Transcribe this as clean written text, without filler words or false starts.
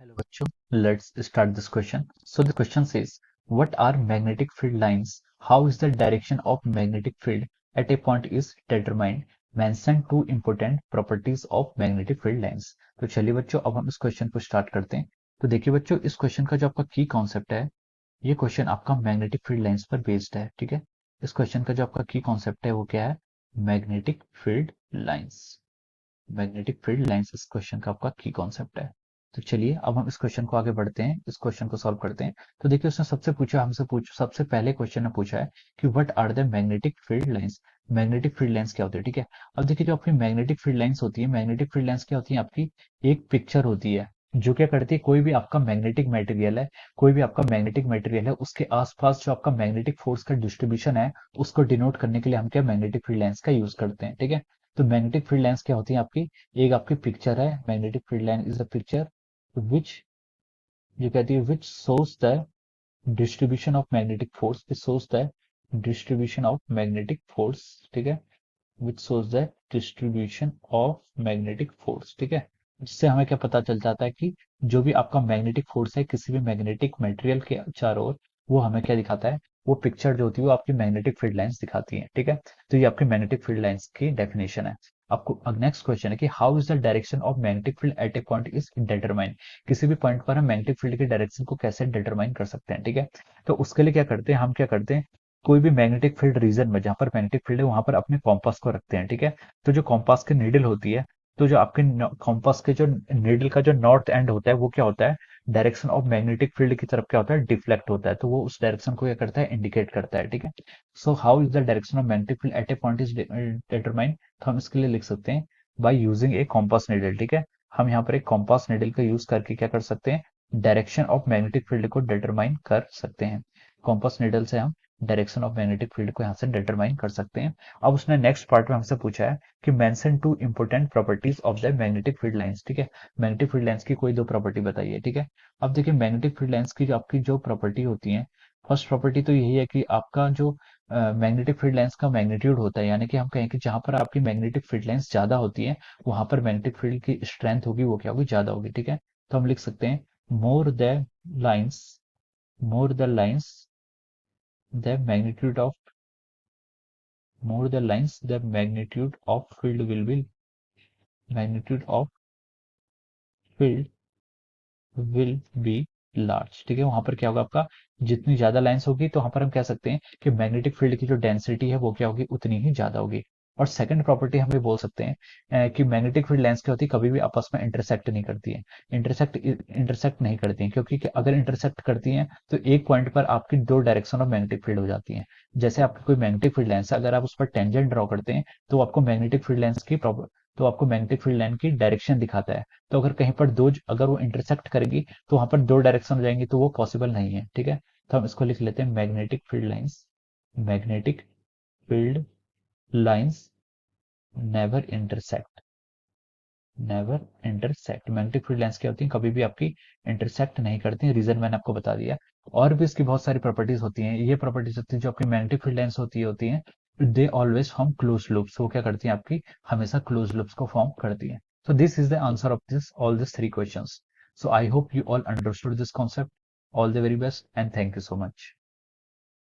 Hello बच्चों, let's start this question. So the question says, what are magnetic field lines? How is the direction of magnetic field at a point is determined? Mention two important properties of magnetic field lines. तो चलिए बच्चों, अब हम इस question को start करते हैं। तो देखिए बच्चों, इस क्वेश्चन का जो आपका की कॉन्सेप्ट है, ये क्वेश्चन आपका मैग्नेटिक फील्ड लाइंस पर बेस्ड है। ठीक है, इस क्वेश्चन का जो आपका की कॉन्सेप्ट है वो क्या है? Magnetic field lines. Magnetic field lines इस क्वेश्चन का आपका की कॉन्सेप्ट है। तो चलिए अब हम इस क्वेश्चन को आगे बढ़ते हैं, इस क्वेश्चन को सॉल्व करते हैं। तो देखिए उसने सबसे पूछा, हमसे पूछ सबसे पहले क्वेश्चन ने पूछा है कि what are the magnetic field lines. Magnetic field lines क्या होती है? ठीक है, अब देखिए जो आपकी मैग्नेटिक फील्ड लाइंस होती है, मैग्नेटिक फील्ड लाइंस क्या होती है? आपकी एक पिक्चर होती है जो क्या करती है, कोई भी आपका मैग्नेटिक मटेरियल है, कोई भी आपका मैग्नेटिक मटेरियल है, उसके आसपास जो आपका मैग्नेटिक फोर्स का डिस्ट्रीब्यूशन है, उसको डिनोट करने के लिए हम क्या मैग्नेटिक फील्ड लाइंस का यूज करते हैं। ठीक है, तो मैग्नेटिक फील्ड लाइंस क्या होती है आपकी? एक आपकी पिक्चर है, magnetic field line is a picture which, ये कहती है which shows the distribution of magnetic force, it shows the distribution of magnetic force. ठीक है, which shows the distribution of magnetic force. ठीक है, जिससे हमें क्या पता चल जाता है कि जो भी आपका मैग्नेटिक फोर्स है किसी भी मैग्नेटिक मटेरियल के चारों ओर, वो हमें क्या दिखाता है? वो पिक्चर जो होती है वो आपकी मैग्नेटिक फील्ड लाइंस दिखाती है। ठीक है, तो ये आपकी मैग्नेटिक फील्ड लाइंस की डेफिनेशन है। आपको नेक्स्ट क्वेश्चन है कि how is the direction of magnetic field at A point is determine. किसी भी पॉइंट पर हम मैग्नेटिक फील्ड की डायरेक्शन को कैसे डिटरमाइन कर सकते हैं? ठीक है, तो उसके लिए क्या करते हैं, हम क्या करते हैं, कोई भी मैग्नेटिक फील्ड रीजन में जहां पर मैग्नेटिक फील्ड है वहां पर अपने कॉम्पास को रखते हैं। ठीक है, तो जो कॉम्पास की नीडल होती है, तो जो आपके कॉम्पास के जो नीडल का जो नॉर्थ एंड होता है वो क्या होता है? डायरेक्शन ऑफ मैग्नेटिक फील्ड की तरफ क्या होता है? डिफ्लेक्ट होता है, तो वो उस डायरेक्शन को क्या करता है? इंडिकेट करता है। ठीक है, so how is the direction of magnetic field at A point is determine. तो हम इसके लिए लिख सकते हैं by using A compass needle. ठीक है, हम यहाँ पर एक कॉम्पास नीडल का यूज करके क्या कर सकते हैं? डायरेक्शन ऑफ मैग्नेटिक फील्ड को डिटरमाइन कर सकते हैं। कॉम्पास नीडल से हम डायरेक्शन ऑफ मैग्नेटिक फील्ड को यहाँ से डिटरमाइन कर सकते हैं। अब उसने नेक्स्ट पार्ट में हमसे पूछा है कि mention two important properties of the magnetic field lines. ठीक है, मैग्नेटिक फील्ड लाइंस की कोई दो प्रॉपर्टी बताइए। ठीक है, अब देखिए मैग्नेटिक फील्ड लाइंस की जो आपकी जो प्रॉपर्टी होती है, फर्स्ट प्रॉपर्टी तो यही है कि आपका जो मैग्नेटिक फील्ड लाइंस का मैग्नीट्यूड होता है, यानी कि हम कहें कि जहां पर आपकी मैग्नेटिक फील्ड लाइंस ज्यादा होती है वहां पर मैग्नेटिक फील्ड की स्ट्रेंथ होगी वो क्या होगी? ज्यादा होगी। ठीक है, तो हम लिख सकते हैं more the lines, more the lines the magnitude of, more the lines the magnitude of field will be, magnitude of field will be large. ठीक है, वहां पर क्या होगा आपका? जितनी ज्यादा लाइंस होगी तो वहां पर हम कह सकते हैं कि मैग्नेटिक फील्ड की जो डेंसिटी है वो क्या होगी? उतनी ही ज्यादा होगी। और सेकंड प्रॉपर्टी हम ये बोल सकते हैं कि मैग्नेटिक फील्ड लाइंस क्या होती है? कभी भी आपस में इंटरसेक्ट नहीं करती है। इंटरसेक्ट नहीं करती हैं, क्योंकि अगर इंटरसेक्ट करती हैं तो एक पॉइंट पर आपकी दो डायरेक्शन ऑफ मैग्नेटिक फील्ड हो जाती है। जैसे आपकी कोई मैग्नेटिक फील्ड लाइंस है, अगर आप उस पर टेंजेंट ड्रॉ करते हैं तो आपको मैग्नेटिक फील्ड लाइंस की तो आपको मैग्नेटिक फील्ड लाइन की डायरेक्शन दिखाता है। तो अगर कहीं पर दो, अगर वो इंटरसेक्ट करेगी तो वहां पर दो डायरेक्शन हो जाएंगी, तो वो पॉसिबल नहीं है। ठीक है, तो हम इसको लिख लेते हैं magnetic field lines, magnetic field lines never intersect, never intersect. Magnetic field lines क्या होती हैं? कभी भी आपकी इंटरसेक्ट नहीं करती हैं। रीजन मैंने आपको बता दिया। और भी इसकी बहुत सारी प्रॉपर्टीज होती हैं। ये प्रॉपर्टीज होती हैं जो आपकी मैग्नेटिक फील्ड लाइंस होती हैं, they always form close loops. वो क्या करती हैं? आपकी हमेशा क्लोज लूप्स को फॉर्म करती हैं। So this is the answer of this all these three questions. So I hope you all understood this concept. All the very best and thank you so much.